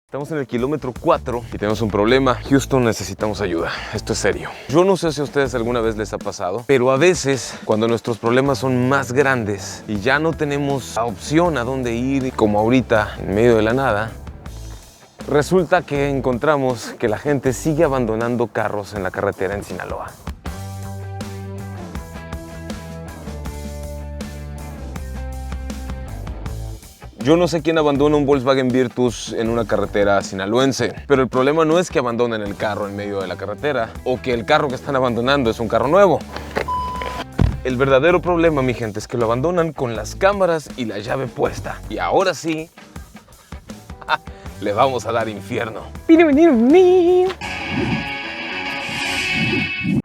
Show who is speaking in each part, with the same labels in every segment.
Speaker 1: Estamos en el kilómetro 4 y tenemos un problema. Houston, necesitamos ayuda. Esto es serio. Yo no sé si a ustedes alguna vez les ha pasado, pero a veces cuando nuestros problemas son más grandes y ya no tenemos opción a dónde ir, como ahorita en medio de la nada, resulta que encontramos que la gente sigue abandonando carros en la carretera en Sinaloa. Yo no sé quién abandona un Volkswagen Virtus en una carretera sinaloense, pero el problema no es que abandonen el carro en medio de la carretera o que el carro que están abandonando es un carro nuevo. El verdadero problema, mi gente, es que lo abandonan con las cámaras y la llave puesta. Y ahora sí, le vamos a dar infierno.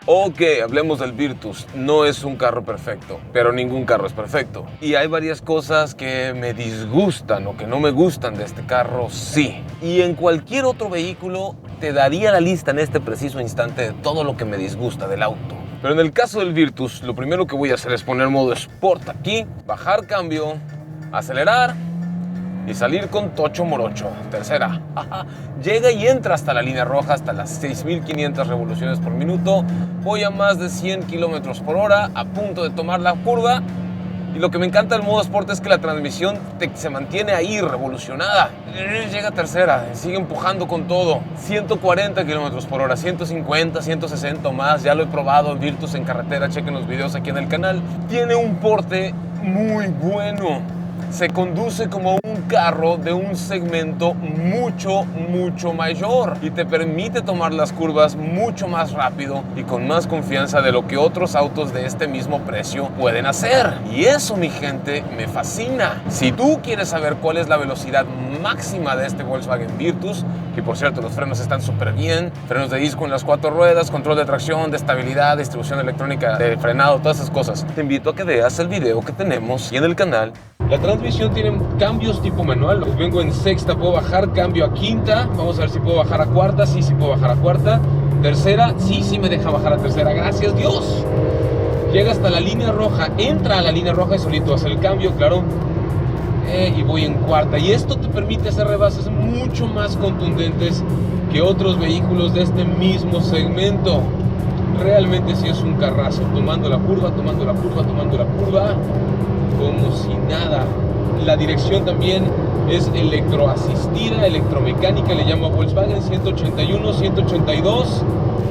Speaker 1: Ok, hablemos del Virtus. No es un carro perfecto, pero ningún carro es perfecto. Y hay varias cosas que me disgustan o que no me gustan de este carro, sí. Y en cualquier otro vehículo te daría la lista en este preciso instante de todo lo que me disgusta del auto. Pero en el caso del Virtus, lo primero que voy a hacer es poner modo Sport aquí, bajar cambio, acelerar y salir con tocho morocho. Tercera, llega y entra hasta la línea roja, hasta las 6.500 revoluciones por minuto. Voy a más de 100 kilómetros por hora, a punto de tomar la curva. Y lo que me encanta del modo Sport es que la transmisión se mantiene ahí, revolucionada. Llega a tercera, sigue empujando con todo. 140 kilómetros por hora, 150, 160 o más. Ya lo he probado en Virtus en carretera, chequen los videos aquí en el canal. Tiene un porte muy bueno. Se conduce como un carro de un segmento mucho mayor y te permite tomar las curvas mucho más rápido y con más confianza de lo que otros autos de este mismo precio pueden hacer. Y eso, mi gente, me fascina. Si tú quieres saber cuál es la velocidad máxima de este Volkswagen Virtus, que por cierto los frenos están súper bien, frenos de disco en las 4 ruedas, control de tracción, de estabilidad, distribución electrónica de frenado, todas esas cosas, te invito a que veas el video que tenemos y en el canal. La transmisión tiene cambios tipo manual. Vengo en sexta, puedo bajar, cambio a quinta. Vamos a ver si puedo bajar a cuarta. Sí puedo bajar a cuarta. Tercera, sí me deja bajar a tercera. Gracias Dios. Llega hasta la línea roja, entra a la línea roja y solito hace el cambio, claro. Y voy en cuarta. Y esto te permite hacer rebases mucho más contundentes que otros vehículos de este mismo segmento. Realmente sí es un carrazo. Tomando la curva, tomando la curva, tomando la curva. Como si nada. La dirección también es electroasistida, electromecánica, le llama Volkswagen 181, 182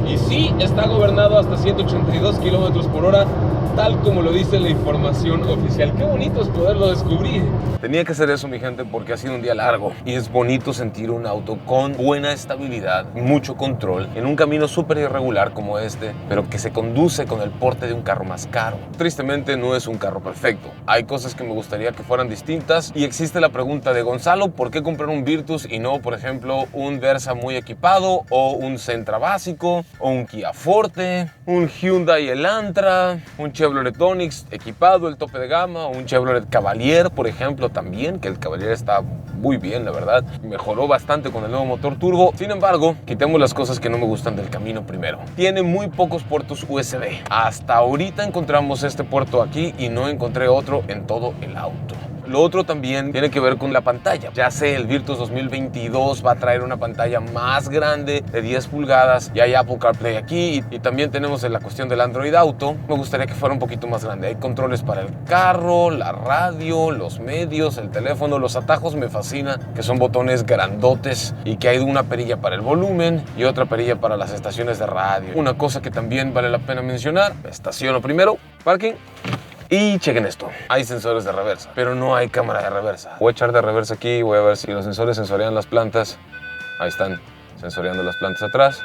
Speaker 1: y sí, está gobernado hasta 182 kilómetros por hora, tal como lo dice la información oficial. Qué bonito es poderlo descubrir. Tenía que hacer eso, mi gente, porque ha sido un día largo y es bonito sentir un auto con buena estabilidad, mucho control, en un camino súper irregular como este, pero que se conduce con el porte de un carro más caro. Tristemente no es un carro perfecto. Hay cosas que me gustaría que fueran distintas y existe la pregunta de Gonzalo, ¿por qué comprar un Virtus y no, por ejemplo, un Versa muy equipado o un Sentra básico o un Kia Forte, un Hyundai Elantra, un Chevrolet Onix equipado, el tope de gama, o un Chevrolet Cavalier, por ejemplo, también, que el Cavalier está muy bien, la verdad. Mejoró bastante con el nuevo motor turbo. Sin embargo, quitemos las cosas que no me gustan del camino primero. Tiene muy pocos puertos USB. Hasta ahorita encontramos este puerto aquí y no encontré otro en todo el auto. Lo otro también tiene que ver con la pantalla. Ya sé, el Virtus 2022 va a traer una pantalla más grande de 10 pulgadas. Ya hay Apple CarPlay aquí y también tenemos la cuestión del Android Auto. Me gustaría que fuera un poquito más grande. Hay controles para el carro, la radio, los medios, el teléfono. Los atajos me fascina, que son botones grandotes y que hay una perilla para el volumen y otra perilla para las estaciones de radio. Una cosa que también vale la pena mencionar, estaciono primero, parking. Y chequen esto, hay sensores de reversa, pero no hay cámara de reversa. Voy a echar de reversa aquí, voy a ver si los sensores sensorean las plantas. Ahí están, sensoreando las plantas atrás.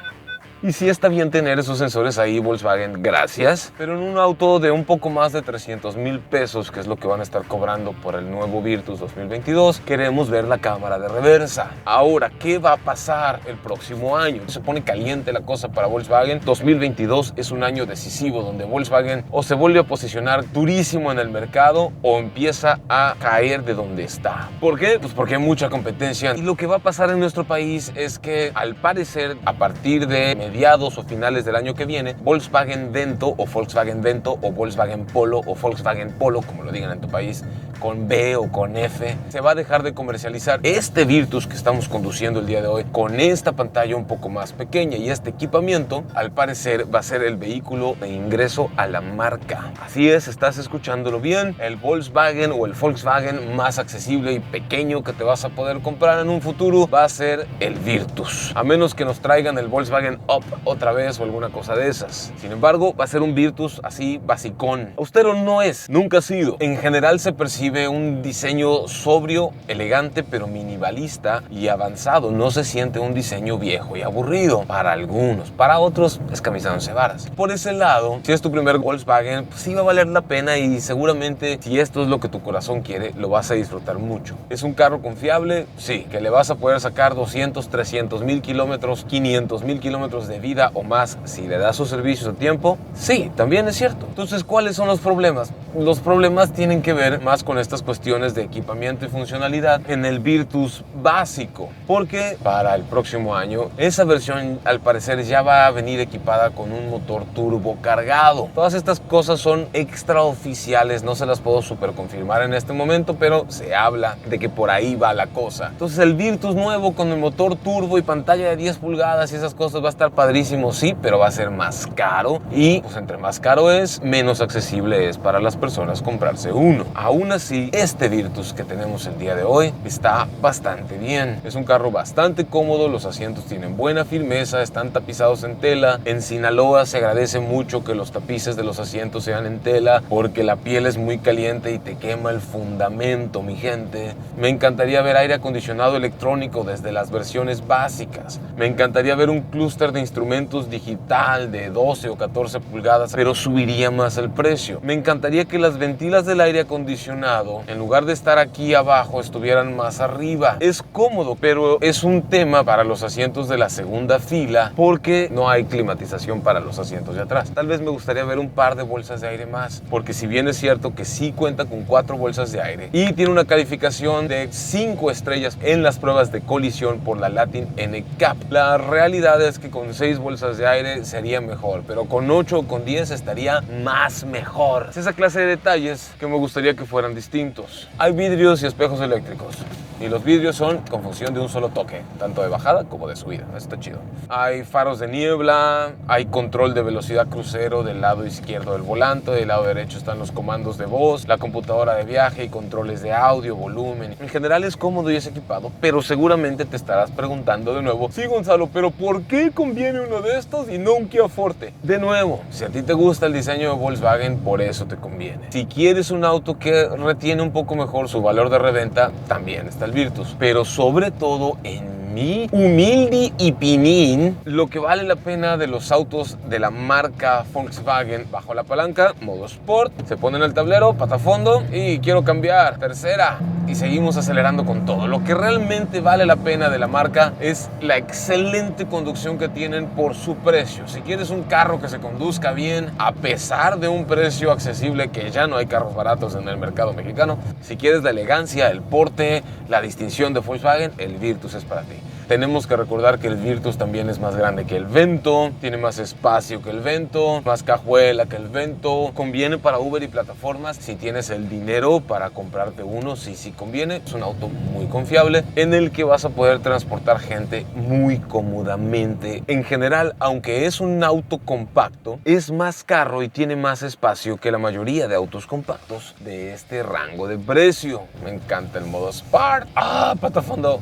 Speaker 1: Y sí está bien tener esos sensores ahí, Volkswagen, gracias. Pero en un auto de un poco más de 300,000 pesos, que es lo que van a estar cobrando por el nuevo Virtus 2022, queremos ver la cámara de reversa. Ahora, ¿qué va a pasar el próximo año? Se pone caliente la cosa para Volkswagen. 2022 es un año decisivo donde Volkswagen o se vuelve a posicionar durísimo en el mercado o empieza a caer de donde está. ¿Por qué? Pues porque hay mucha competencia. Y lo que va a pasar en nuestro país es que, al parecer, a partir de mediados o finales del año que viene, Volkswagen Vento o Volkswagen Vento o Volkswagen Polo o Volkswagen Polo, como lo digan en tu país, con B o con F, se va a dejar de comercializar. Este Virtus que estamos conduciendo el día de hoy, con esta pantalla un poco más pequeña y este equipamiento, al parecer va a ser el vehículo de ingreso a la marca. Así es, estás escuchándolo bien, el Volkswagen o el Volkswagen más accesible y pequeño que te vas a poder comprar en un futuro va a ser el Virtus, a menos que nos traigan el Volkswagen Up otra vez o alguna cosa de esas. Sin embargo, va a ser un Virtus así basicón. Austero no es, nunca ha sido. En general se percibe un diseño sobrio, elegante, pero minimalista y avanzado. No se siente un diseño viejo y aburrido. Para algunos, para otros es camisa de once varas. Por ese lado, si es tu primer Volkswagen, pues sí va a valer la pena y seguramente si esto es lo que tu corazón quiere, lo vas a disfrutar mucho. ¿Es un carro confiable? Sí. ¿Que le vas a poder sacar 200, 300 mil kilómetros, 500 mil kilómetros de vida o más si le das sus servicios a tiempo? Sí, también es cierto. Entonces, ¿cuáles son los problemas? Los problemas tienen que ver más con estas cuestiones de equipamiento y funcionalidad en el Virtus básico, porque para el próximo año esa versión al parecer ya va a venir equipada con un motor turbo cargado. Todas estas cosas son extraoficiales, no se las puedo super confirmar en este momento, pero se habla de que por ahí va la cosa. Entonces el Virtus nuevo con el motor turbo y pantalla de 10 pulgadas y esas cosas va a estar padrísimo, sí, pero va a ser más caro y pues entre más caro es, menos accesible es para las personas comprarse uno. Aún así, este Virtus que tenemos el día de hoy está bastante bien. Es un carro bastante cómodo, los asientos tienen buena firmeza, están tapizados en tela. En Sinaloa se agradece mucho que los tapices de los asientos sean en tela porque la piel es muy caliente y te quema el fundamento, mi gente. Me encantaría ver aire acondicionado electrónico desde las versiones básicas. Me encantaría ver un clúster de instrumentos digital de 12 o 14 pulgadas, pero subiría más el precio. Me encantaría que las ventilas del aire acondicionado, en lugar de estar aquí abajo, estuvieran más arriba. Es cómodo, pero es un tema para los asientos de la segunda fila porque no hay climatización para los asientos de atrás. Tal vez me gustaría ver un par de bolsas de aire más, porque si bien es cierto que sí cuenta con 4 bolsas de aire y tiene una calificación de 5 estrellas en las pruebas de colisión por la Latin NCAP, la realidad es que con 6 bolsas de aire sería mejor, pero con 8 o con 10 estaría más mejor. Es esa clase de detalles que me gustaría que fueran distintos. Hay vidrios y espejos eléctricos y los vidrios son con función de un solo toque, tanto de bajada como de subida. Está chido. Hay faros de niebla, hay control de velocidad crucero del lado izquierdo del volante, del lado derecho están los comandos de voz, la computadora de viaje y controles de audio, volumen. En general es cómodo y es equipado, pero seguramente te estarás preguntando de nuevo: sí, Gonzalo, pero ¿por qué conviene uno de estos y no un Kia Forte? De nuevo, si a ti te gusta el diseño de Volkswagen, por eso te conviene. Si quieres un auto que retiene un poco mejor su valor de reventa, también está el Virtus, pero sobre todo en mi humilde opinión, lo que vale la pena de los autos de la marca Volkswagen: bajo la palanca, modo Sport, se pone en el tablero, pata a fondo y quiero cambiar, tercera, y seguimos acelerando con todo. Lo que realmente vale la pena de la marca es la excelente conducción que tienen por su precio. Si quieres un carro que se conduzca bien, a pesar de un precio accesible, que ya no hay carros baratos en el mercado mexicano, si quieres la elegancia, el porte, la distinción de Volkswagen, el Virtus es para ti. Tenemos que recordar que el Virtus también es más grande que el Vento, tiene más espacio que el Vento, más cajuela que el Vento. Conviene para Uber y plataformas si tienes el dinero para comprarte uno, sí conviene. Es un auto muy confiable en el que vas a poder transportar gente muy cómodamente. En general, aunque es un auto compacto, es más caro y tiene más espacio que la mayoría de autos compactos de este rango de precio. Me encanta el modo Sport. Pata a fondo.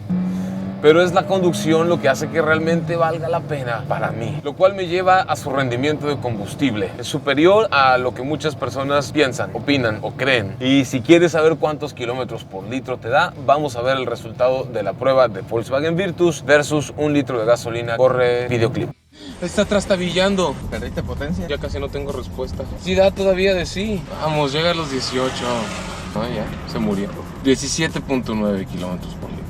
Speaker 1: Pero es la conducción lo que hace que realmente valga la pena para mí, lo cual me lleva a su rendimiento de combustible. Es superior a lo que muchas personas piensan, opinan o creen. Y si quieres saber cuántos kilómetros por litro te da, vamos a ver el resultado de la prueba de Volkswagen Virtus versus un litro de gasolina. Corre videoclip. Está trastabillando. ¿Perdiste potencia? Ya casi no tengo respuesta. Sí da todavía de sí. Vamos, llega a los 18. Ya, se murió. 17.9 kilómetros por litro.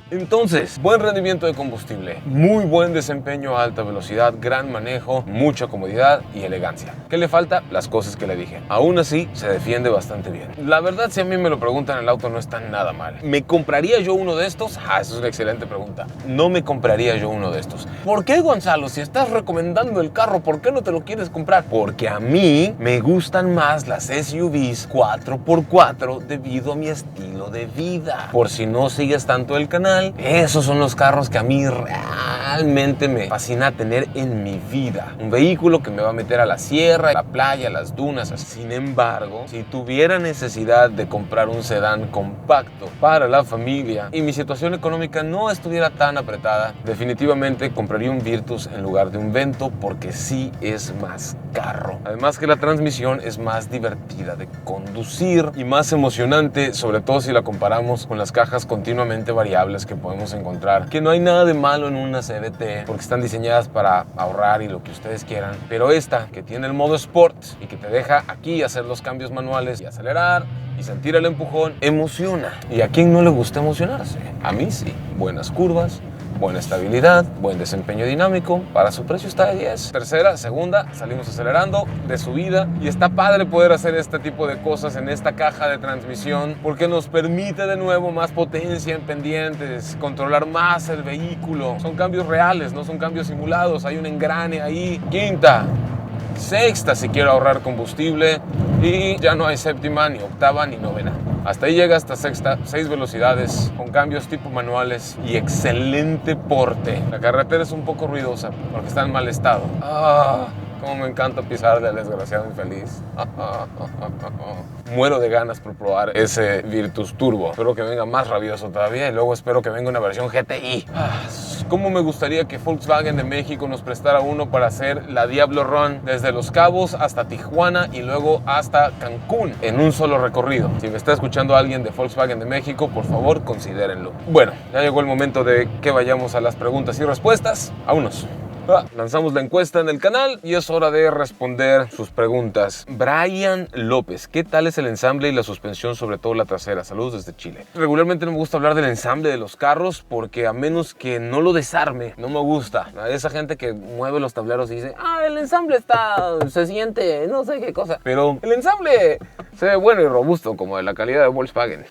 Speaker 1: Entonces, buen rendimiento de combustible, muy buen desempeño a alta velocidad, gran manejo, mucha comodidad y elegancia. ¿Qué le falta? Las cosas que le dije. Aún así, se defiende bastante bien. La verdad, si a mí me lo preguntan, el auto no está nada mal. ¿Me compraría yo uno de estos? Esa es una excelente pregunta. No me compraría yo uno de estos. ¿Por qué, Gonzalo? Si estás recomendando el carro, ¿por qué no te lo quieres comprar? Porque a mí me gustan más las SUVs 4x4 debido a mi estilo de vida. Por si no sigues tanto el canal, esos son los carros que a mí realmente me fascina tener en mi vida. Un vehículo que me va a meter a la sierra, a la playa, a las dunas. Sin embargo, si tuviera necesidad de comprar un sedán compacto para la familia y mi situación económica no estuviera tan apretada, definitivamente compraría un Virtus en lugar de un Vento porque sí es más carro. Además que la transmisión es más divertida de conducir y más emocionante, sobre todo si la comparamos con las cajas continuamente variables que podemos encontrar. Que no hay nada de malo en una CVT porque están diseñadas para ahorrar y lo que ustedes quieran, pero esta que tiene el modo Sport y que te deja aquí hacer los cambios manuales y acelerar y sentir el empujón, emociona. ¿Y a quién no le gusta emocionarse? A mí sí. Buenas curvas, buena estabilidad, buen desempeño dinámico, para su precio está de 10. Tercera, segunda, salimos acelerando de subida y está padre poder hacer este tipo de cosas en esta caja de transmisión porque nos permite de nuevo más potencia en pendientes, controlar más el vehículo. Son cambios reales, no son cambios simulados, hay un engrane ahí. Quinta, sexta si quiero ahorrar combustible y ya no hay séptima, ni octava, ni novena. Hasta ahí llega hasta sexta, 6 velocidades con cambios tipo manuales y excelente porte. La carretera es un poco ruidosa porque está en mal estado. Cómo me encanta pisarle al desgraciado infeliz. Muero de ganas por probar ese Virtus Turbo. Espero que venga más rabioso todavía y luego espero que venga una versión GTI. Cómo me gustaría que Volkswagen de México nos prestara uno para hacer la Diablo Run desde Los Cabos hasta Tijuana y luego hasta Cancún en un solo recorrido. Si me está escuchando alguien de Volkswagen de México, por favor considérenlo. Bueno, ya llegó el momento de que vayamos a las preguntas y respuestas. Vámonos. Lanzamos la encuesta en el canal y es hora de responder sus preguntas. Brian López, ¿qué tal es el ensamble y la suspensión, sobre todo la trasera? Saludos desde Chile. Regularmente no me gusta hablar del ensamble de los carros porque a menos que no lo desarme, no me gusta. A esa gente que mueve los tableros y dice, el ensamble se siente, no sé qué cosa. Pero el ensamble se ve bueno y robusto, como de la calidad de Volkswagen.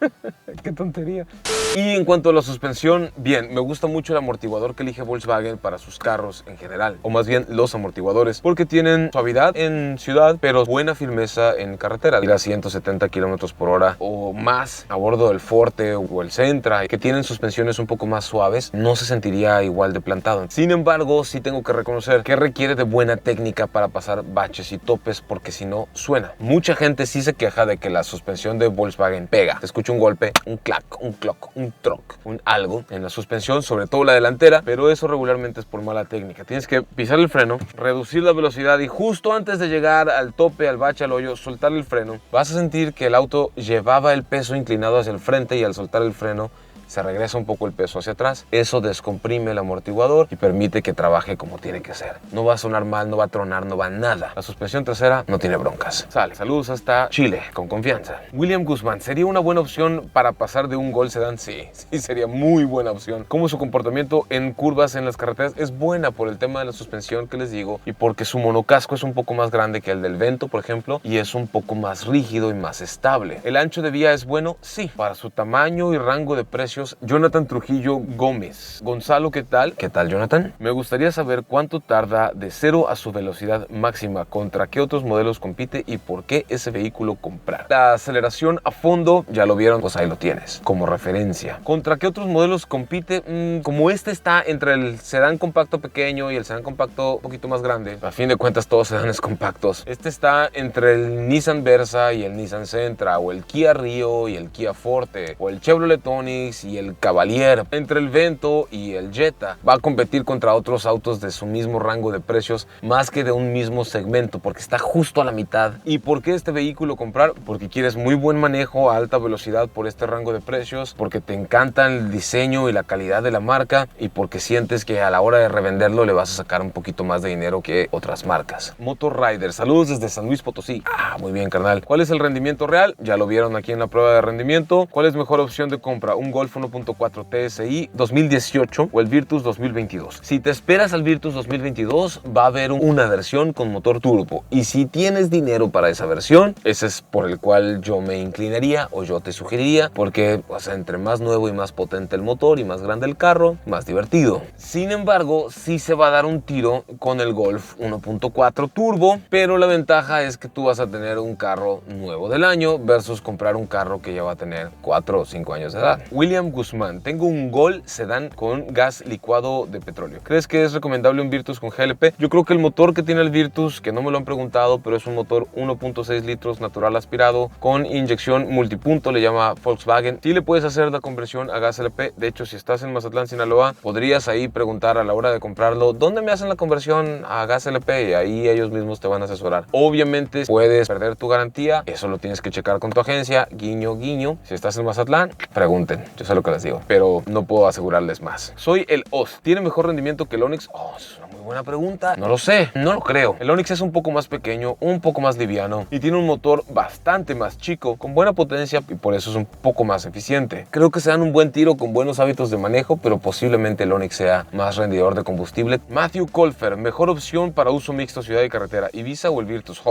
Speaker 1: Qué tontería. Y en cuanto a la suspensión, bien, me gusta mucho el amortiguador que elige Volkswagen para sus carros en general, o más bien los amortiguadores, porque tienen suavidad en ciudad, pero buena firmeza en carretera. Ir a 170 kilómetros por hora o más a bordo del Forte o el Sentra, que tienen suspensiones un poco más suaves, no se sentiría igual de plantado. Sin embargo, sí tengo que reconocer que requiere de buena técnica para pasar baches y topes, porque si no, suena. Mucha gente sí se queja de que la suspensión de Volkswagen pega. Te escucha un golpe, un clac, un clock, un troc, un algo en la suspensión, sobre todo la delantera, pero eso regularmente es por mala técnica. Tienes que pisar el freno, reducir la velocidad y justo antes de llegar al tope, al bache, al hoyo, soltar el freno. Vas a sentir que el auto llevaba el peso inclinado hacia el frente y al soltar el freno se regresa un poco el peso hacia atrás. Eso descomprime el amortiguador y permite que trabaje como tiene que ser. No va a sonar mal, no va a tronar, no va a nada. La suspensión trasera no tiene broncas. Sale. Saludos hasta Chile, con confianza. William Guzmán, ¿sería una buena opción para pasar de un Gol Sedán? Sí, sería muy buena opción. Como su comportamiento en curvas en las carreteras es buena por el tema de la suspensión que les digo y porque su monocasco es un poco más grande que el del Vento, por ejemplo, y es un poco más rígido y más estable. ¿El ancho de vía es bueno? Sí. Para su tamaño y rango de precio. Jonathan Trujillo Gómez. Gonzalo, ¿qué tal? ¿Qué tal, Jonathan? Me gustaría saber cuánto tarda de 0 a su velocidad máxima, contra qué otros modelos compite y por qué ese vehículo comprar. La aceleración a fondo, ya lo vieron, pues ahí lo tienes, como referencia. ¿Contra qué otros modelos compite? Como este está entre el sedán compacto pequeño y el sedán compacto un poquito más grande, a fin de cuentas todos sedanes compactos. Este está entre el Nissan Versa y el Nissan Sentra, o el Kia Rio y el Kia Forte, o el Chevrolet Onix y el Cavalier. Entre el Vento y el Jetta va a competir contra otros autos de su mismo rango de precios, más que de un mismo segmento, porque está justo a la mitad. ¿Y por qué este vehículo comprar? Porque quieres muy buen manejo a alta velocidad por este rango de precios, porque te encanta el diseño y la calidad de la marca y porque sientes que a la hora de revenderlo le vas a sacar un poquito más de dinero que otras marcas. Motorrider, saludos desde San Luis Potosí. Muy bien, carnal. ¿Cuál es el rendimiento real? Ya lo vieron aquí en la prueba de rendimiento. ¿Cuál es mejor opción de compra? ¿Un Golf Golf 1.4 TSI 2018 o el Virtus 2022. Si te esperas al Virtus 2022, va a haber una versión con motor turbo. Y si tienes dinero para esa versión, ese es por el cual yo me inclinaría o yo te sugeriría, porque entre más nuevo y más potente el motor y más grande el carro, más divertido. Sin embargo, sí se va a dar un tiro con el Golf 1.4 turbo, pero la ventaja es que tú vas a tener un carro nuevo del año versus comprar un carro que ya va a tener 4 o 5 años de edad. William Guzmán: tengo un Gol sedán con gas licuado de petróleo. ¿Crees que es recomendable un Virtus con GLP? Yo creo que el motor que tiene el Virtus, que no me lo han preguntado, pero es un motor 1.6 litros natural aspirado con inyección multipunto, le llama Volkswagen. Sí le puedes hacer la conversión a gas LP. De hecho, si estás en Mazatlán, Sinaloa, podrías ahí preguntar a la hora de comprarlo, ¿dónde me hacen la conversión a gas LP? Y ahí ellos mismos te van a asesorar. Obviamente puedes perder tu garantía, eso lo tienes que checar con tu agencia, guiño guiño. Si estás en Mazatlán, pregunten, yo sé lo que les digo, pero no puedo asegurarles más. Soy el Oz, ¿tiene mejor rendimiento que el Onix? Oh, es una muy buena pregunta. No lo sé, no lo creo. El Onix es un poco más pequeño, un poco más liviano y tiene un motor bastante más chico, con buena potencia, y por eso es un poco más eficiente. Creo que se dan un buen tiro con buenos hábitos de manejo, pero posiblemente el Onix sea más rendidor de combustible. Matthew Colfer: mejor opción para uso mixto ciudad y carretera, Ibiza o el Virtus.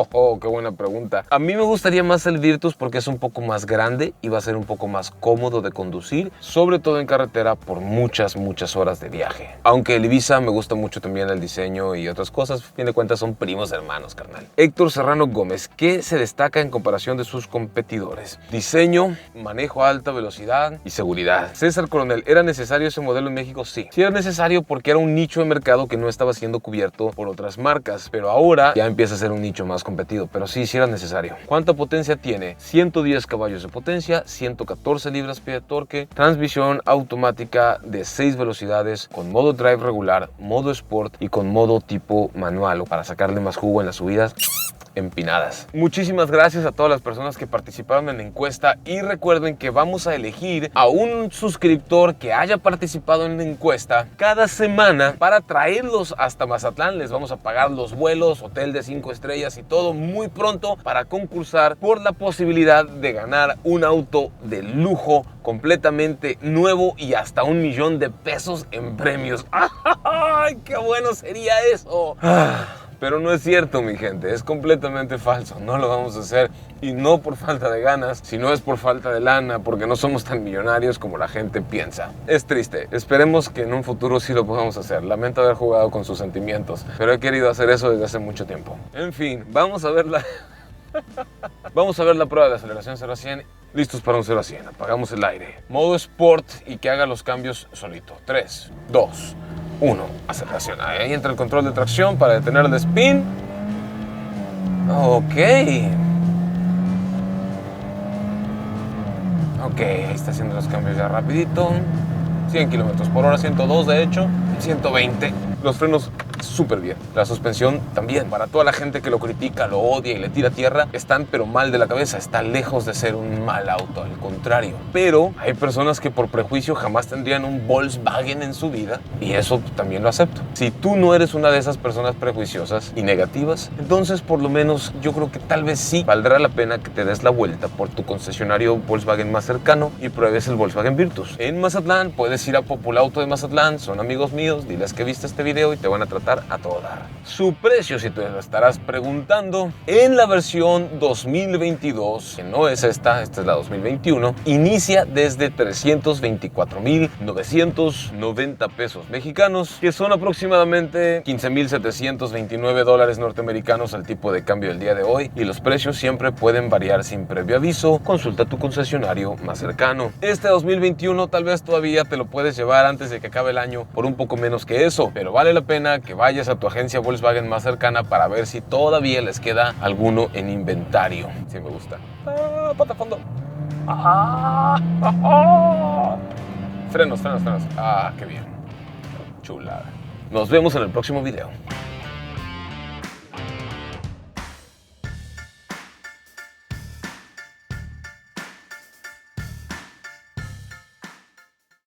Speaker 1: Qué buena pregunta. A mí me gustaría más el Virtus porque es un poco más grande y va a ser un poco más cómodo de conducir, sobre todo en carretera por muchas horas de viaje. Aunque el Ibiza me gusta mucho también el diseño y otras cosas, a fin de cuentas son primos hermanos, carnal. Héctor Serrano Gómez: ¿qué se destaca en comparación de sus competidores? Diseño, manejo a alta velocidad y seguridad. César Coronel: ¿era necesario ese modelo en México? Sí. Sí era necesario porque era un nicho de mercado que no estaba siendo cubierto por otras marcas, pero ahora ya empieza a ser un nicho más competido, pero sí era necesario. ¿Cuánta potencia tiene? 110 caballos de potencia, 114 libras-pie de torque, transmisión automática de 6 velocidades con modo drive regular, modo sport y con modo tipo manual para sacarle más jugo en las subidas empinadas. Muchísimas gracias a todas las personas que participaron en la encuesta y recuerden que vamos a elegir a un suscriptor que haya participado en la encuesta cada semana para traerlos hasta Mazatlán. Les vamos a pagar los vuelos, hotel de 5 estrellas y todo muy pronto para concursar por la posibilidad de ganar un auto de lujo completamente nuevo y hasta $1,000,000 en premios. ¡Ay, qué bueno sería eso! Pero no es cierto, mi gente, es completamente falso, no lo vamos a hacer, y no por falta de ganas, sino es por falta de lana, porque no somos tan millonarios como la gente piensa. Es triste, esperemos que en un futuro sí lo podamos hacer. Lamento haber jugado con sus sentimientos, pero he querido hacer eso desde hace mucho tiempo. En fin, vamos a ver la prueba de aceleración 0 a 100. Listos para un 0 a 100, apagamos el aire. Modo Sport y que haga los cambios solito. 3, 2, 1, aceleración. Ahí entra el control de tracción para detener el spin. Ok, ahí está haciendo los cambios ya rapidito. 100 kilómetros por hora, 102 de hecho, 120. Los frenos súper bien. La suspensión también. Para toda la gente que lo critica, lo odia y le tira tierra, están pero mal de la cabeza. Está lejos de ser un mal auto, al contrario. Pero hay personas que por prejuicio jamás tendrían un Volkswagen en su vida, y eso también lo acepto. Si tú no eres una de esas personas prejuiciosas y negativas, entonces por lo menos yo creo que tal vez sí valdrá la pena que te des la vuelta por tu concesionario Volkswagen más cercano y pruebes el Volkswagen Virtus. En Mazatlán puedes ir a Populauto de Mazatlán, son amigos míos, diles que viste este video y te van a tratar a todo dar. Su precio, si te lo estarás preguntando, en la versión 2022, que no es esta es la 2021, inicia desde 324,990 pesos mexicanos, que son aproximadamente 15,729 dólares norteamericanos al tipo de cambio del día de hoy, y los precios siempre pueden variar sin previo aviso. Consulta tu concesionario más cercano. Este 2021 tal vez todavía te lo puedes llevar antes de que acabe el año por un poco menos que eso, pero vale la pena que vayas a tu agencia Volkswagen más cercana para ver si todavía les queda alguno en inventario. Sí me gusta. Pata fondo. Frenos. Qué bien. Chulada. Nos vemos en el próximo video.